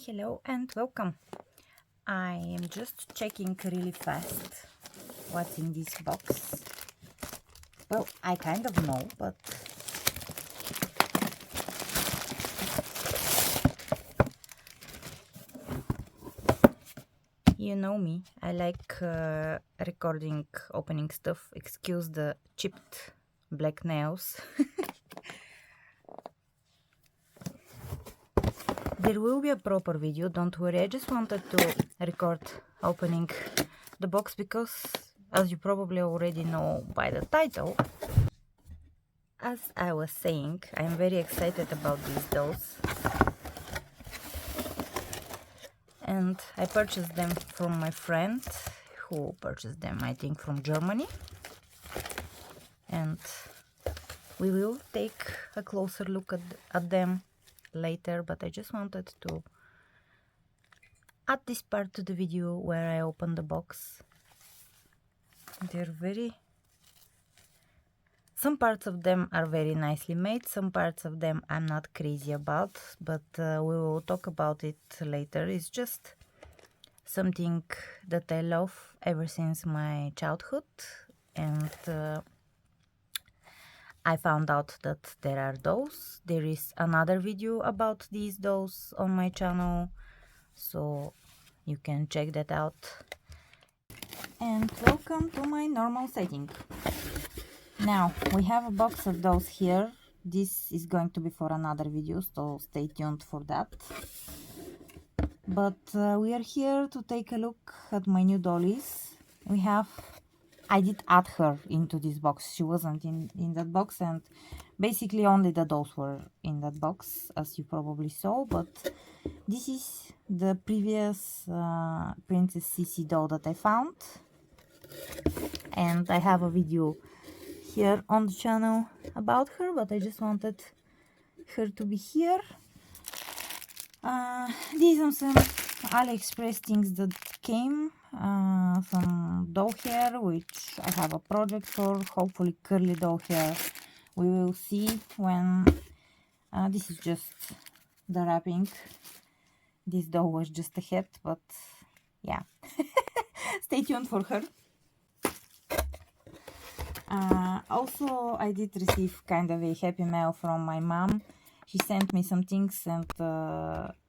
Hello and welcome. I am just checking really fast what's in this box. Well, I kind of know, but you know me. I like recording opening stuff. Excuse the chipped black nails. There will be a proper video, don't worry. I just wanted to record opening the box because, as you probably already know by the title, as I was saying, I'm very excited about these dolls. And I purchased them from my friend, who purchased them, I think, from Germany. And we will take a closer look at them later, but I just wanted to add this part to the video where I open the box. They're some parts of them are very nicely made, some parts of them I'm not crazy about, but we will talk about it later. It's just something that I love ever since my childhood, and I found out that there are those. There is another video about these dolls on my channel, so you can check that out. And welcome to my normal setting. Now we have a box of dolls here. This is going to be for another video, so stay tuned for that. But we are here to take a look at my new dollies. I did add her into this box. She wasn't in that box, and basically only the dolls were in that box, as you probably saw. But this is the previous Princess Sissi doll that I found, and I have a video here on the channel about her, but I just wanted her to be here. These are some AliExpress things that came, some doll hair, which I have a project for, hopefully curly doll hair. We will see when. This is just the wrapping. This doll was just a head, but yeah. Stay tuned for her. Also, I did receive kind of a happy mail from my mom. She sent me some things and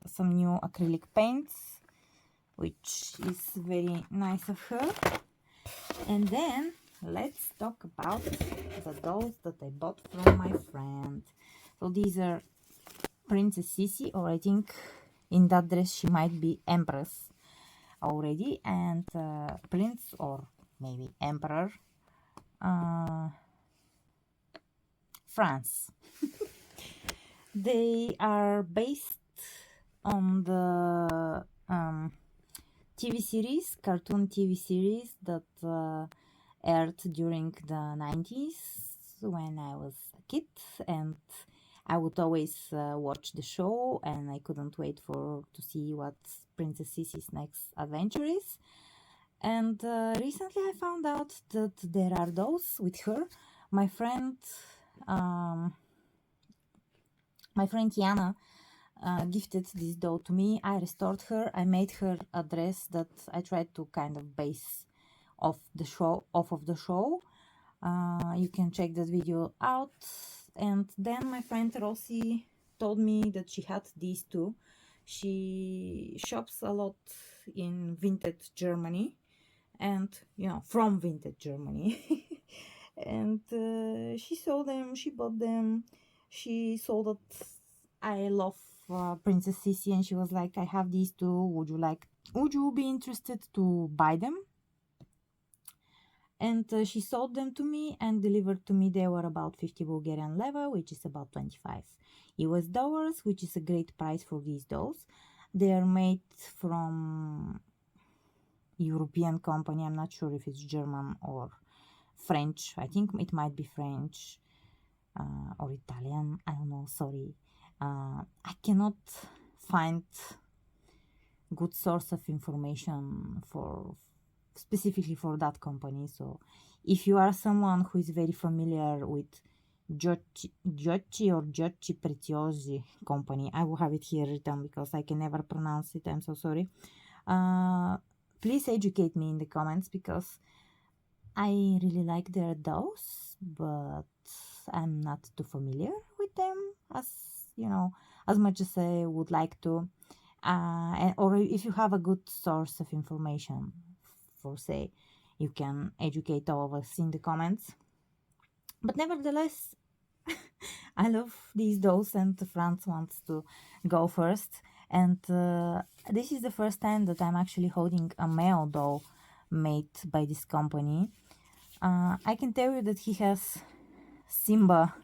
some new acrylic paints, which is very nice of her. And then let's talk about the dolls that I bought from my friend. So these are Princess Sissi, or I think in that dress she might be Empress already, and Prince, or maybe Emperor, Franz. They are based on the cartoon TV series that aired during the 90s when I was a kid, and I would always watch the show, and I couldn't wait to see what Princess Sissi's next adventure is. And recently I found out that there are dolls with her. My friend Yana gifted this doll to me. I restored her. I made her a dress that I tried to kind of base off of the show. You can check that video out. And then my friend Rosie told me that she had these two. She shops a lot in vintage Germany, and from vintage Germany. And she saw them, she bought them, she saw that I love Princess Sissi, and she was like, I have these two, would you be interested to buy them? And she sold them to me and delivered to me. They were about 50 Bulgarian leva, which is about 25 US dollars, which is a great price for these dolls. They are made from European company. I'm not sure if it's German or French. I think it might be French or Italian. I don't know, sorry. I cannot find good source of information specifically for that company. So if you are someone who is very familiar with Giochi Preciosi company. I will have it here written because I can never pronounce it. I'm so sorry. Please educate me in the comments because I really like their dolls, but I'm not too familiar with them as as much as I would like to. Or if you have a good source of information, for say, you can educate all of us in the comments. But nevertheless, I love these dolls, and Franz wants to go first. And this is the first time that I'm actually holding a male doll made by this company. I can tell you that he has Simba.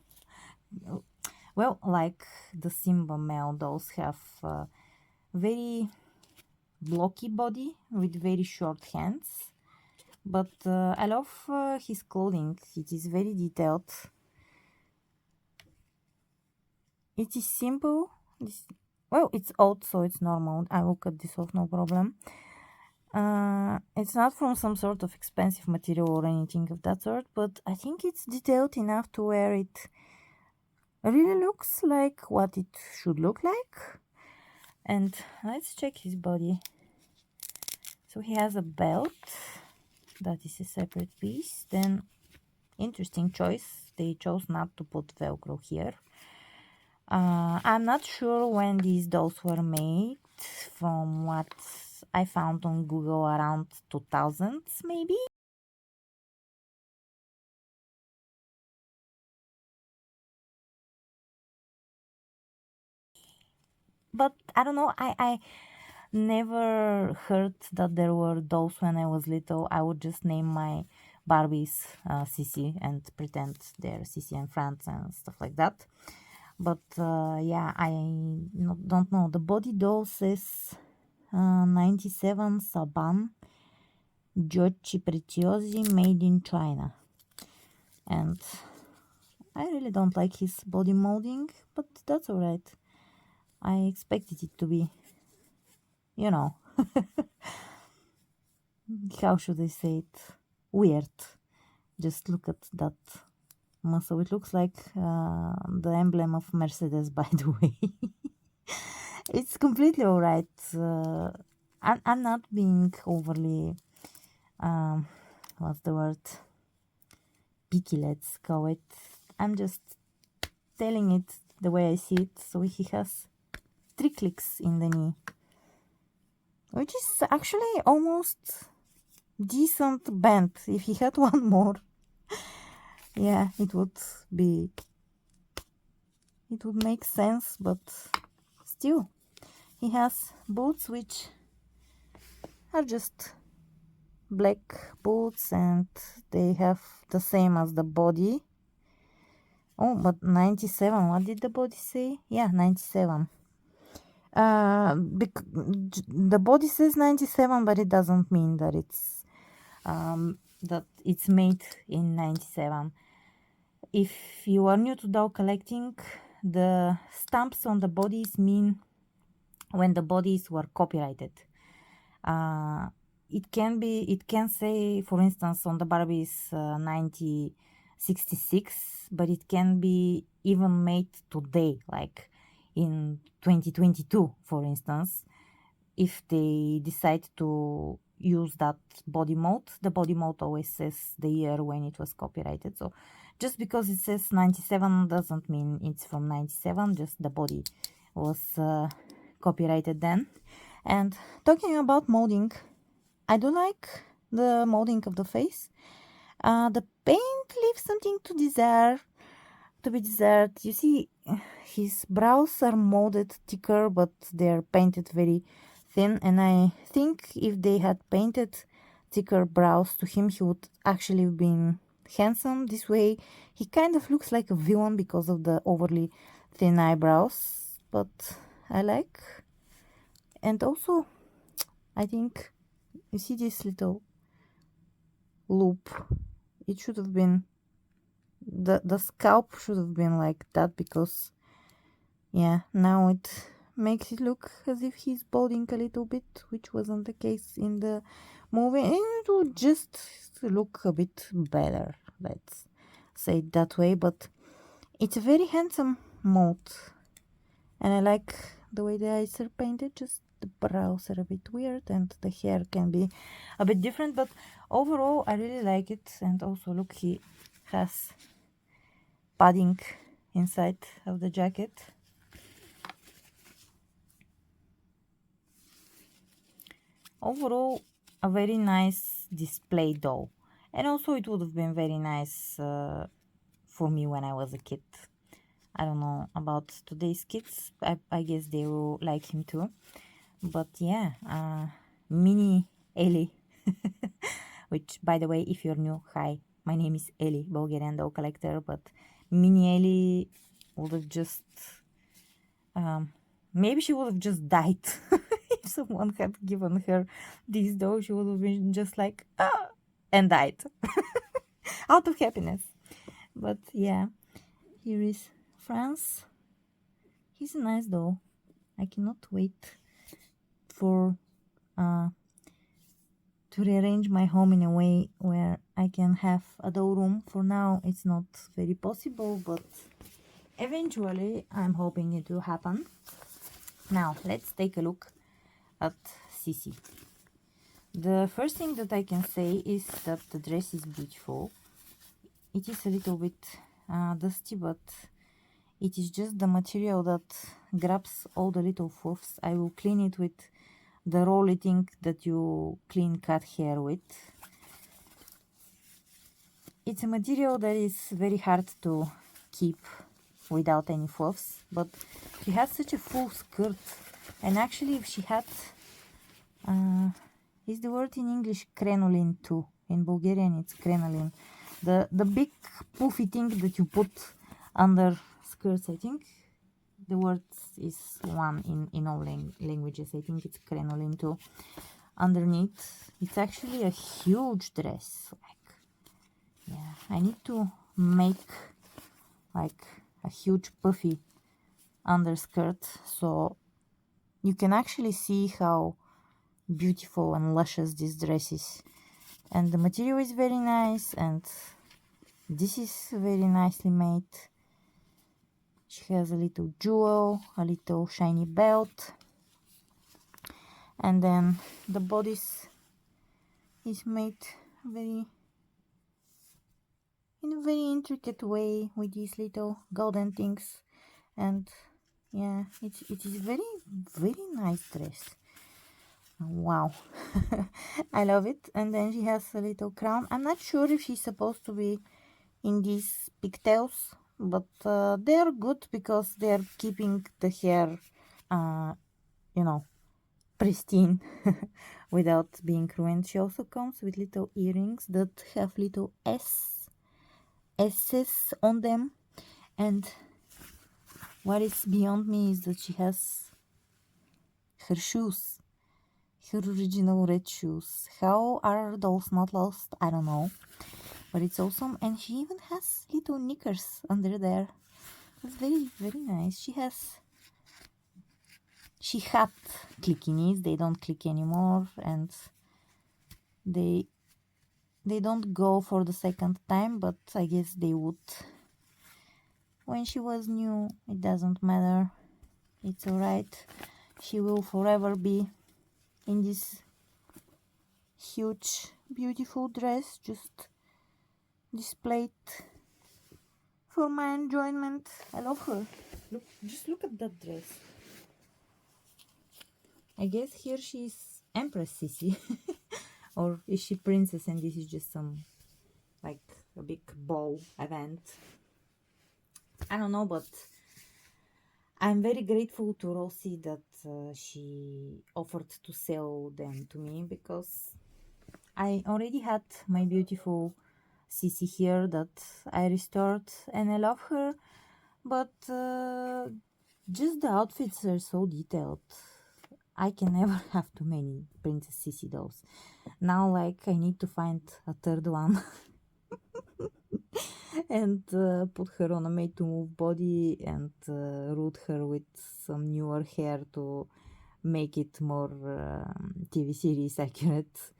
Well, like the Simba male dolls have very blocky body with very short hands. But I love his clothing. It is very detailed. It is simple. Well, it's old, so it's normal. I will cut this off, no problem. It's not from some sort of expensive material or anything of that sort, but I think it's detailed enough to where it really looks like what it should look like. And let's check his body. So he has a belt. That is a separate piece. Then, interesting choice. They chose not to put Velcro here. I'm not sure when these dolls were made. From what I found on Google, around 2000s maybe. But I don't know. I never heard that there were dolls when I was little. I would just name my Barbies Sissi and pretend they're Sissi and Franz and stuff like that. But yeah, I don't know. The body doll says 97 Saban Giochi Preciosi, made in China. And I really don't like his body molding, but that's alright. I expected it to be, how should I say it? Weird. Just look at that muscle. It looks like the emblem of Mercedes, by the way. It's completely alright. I'm not being overly, what's the word? Picky, let's call it. I'm just telling it the way I see it. So he has 3 clicks in the knee, which is actually almost decent bend. If he had one more, yeah, it would make sense, but still, he has boots which are just black boots, and they have the same as the body. Oh, but 97, what did the body say? Yeah, 97. The body says 97, but it doesn't mean that it's made in 97. If you are new to doll collecting, the stamps on the bodies mean when the bodies were copyrighted. It can say, for instance, on the Barbies 1966, but it can be even made today, like in 2022, for instance. If they decide to use that body mold, the body mold always says the year when it was copyrighted. So just because it says 97 doesn't mean it's from 97, just the body was copyrighted then. And talking about molding, I do like the molding of the face. The paint leaves something to be desired. You see, his brows are molded thicker, but they're painted very thin. And I think if they had painted thicker brows to him, he would actually have been handsome. This way, he kind of looks like a villain because of the overly thin eyebrows. But I like. And also, I think, you see this little loop? It should have been, the scalp should have been like that, because, yeah, now it makes it look as if he's balding a little bit, which wasn't the case in the movie. And it would just look a bit better, let's say it that way. But It's a very handsome mode, and I like the way the eyes are painted. Just the brows are a bit weird and the hair can be a bit different, but overall I really like it. And also look, he has padding inside of the jacket. Overall, a very nice display doll, and also it would have been very nice for me when I was a kid. I don't know about today's kids. I guess they will like him too. But yeah, mini Ellie, which by the way, if you're new, hi, my name is Ellie, Bulgarian doll collector. But mini Ellie would have just, maybe she would have just died if someone had given her this doll. She would have been just like and died out of happiness. But yeah, here is Franz. He's a nice doll. I cannot wait for to rearrange my home in a way where I can have a doll room. For now, it's not very possible, but eventually I'm hoping it will happen. Now, let's take a look at Sissi. The first thing that I can say is that the dress is beautiful. It is a little bit dusty, but it is just the material that grabs all the little fluffs. I will clean it with the rolly thing that you clean cat hair with. It's a material that is very hard to keep without any fluffs, but she has such a full skirt. And actually, if she had, is the word in English crinoline too? In Bulgarian, it's crinoline. The big poofy thing that you put under skirts, I think. The word is one in all languages. I think it's crinoline too. Underneath, it's actually a huge dress. Like, yeah, I need to make like a huge puffy underskirt so you can actually see how beautiful and luscious this dress is. And the material is very nice, and this is very nicely made. She has a little jewel, a little shiny belt, and then the bodice is made in a very intricate way with these little golden things. And yeah, it is very nice dress. Wow. I love it. And then she has a little crown. I'm not sure if she's supposed to be in these pigtails, but they are good because they are keeping the hair you know, pristine without being ruined. She also comes with little earrings that have little S's on them. And what is beyond me is that she has her shoes, her original red shoes. How are dolls not lost? I don't know, but it's awesome. And she even has little knickers under there. It's very nice. She had clicky knees. They don't click anymore, and they don't go for the second time, but I guess they would when she was new. It doesn't matter, it's alright. She will forever be in this huge beautiful dress, just displayed for my enjoyment. I love her. Just look at that dress. I guess here she's Empress Sissi. Or is she princess and this is just some like a big ball event? I don't know, but I'm very grateful to Rosie that she offered to sell them to me, because I already had my beautiful Sissi here that I restored and I love her, but just the outfits are so detailed. I can never have too many Princess Sissi dolls. Now, like, I need to find a third one and put her on a made to move body and root her with some newer hair to make it more TV series accurate.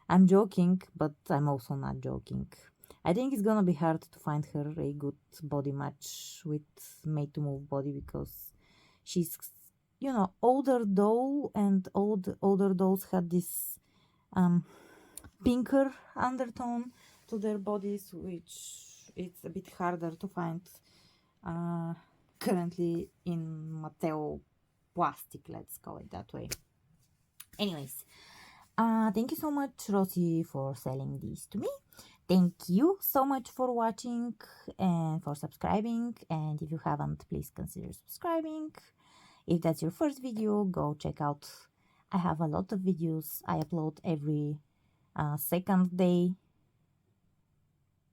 I'm joking, but I'm also not joking. I think it's gonna be hard to find her a good body match with made to move body, because she's, you know, older doll, and older dolls had this um pinker undertone to their bodies, which it's a bit harder to find uh, currently in Mateo plastic, let's call it that way. Anyways, thank you so much, Rosie, for selling these to me. Thank you so much for watching and for subscribing. And if you haven't, please consider subscribing. If that's your first video, go check out. I have a lot of videos I upload every second day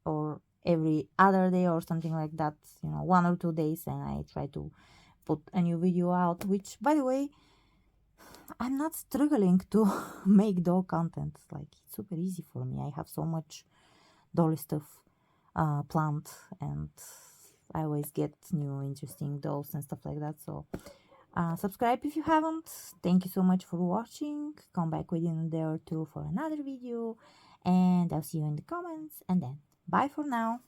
or every other day or something like that, you know, 1 or 2 days, and I try to put a new video out, which, by the way, I'm not struggling to make doll content. Like, it's super easy for me. I have so much dolly stuff planned, and I always get new interesting dolls and stuff like that. So subscribe if you haven't. Thank you so much for watching. Come back within a day or two for another video, and I'll see you in the comments, and then bye for now.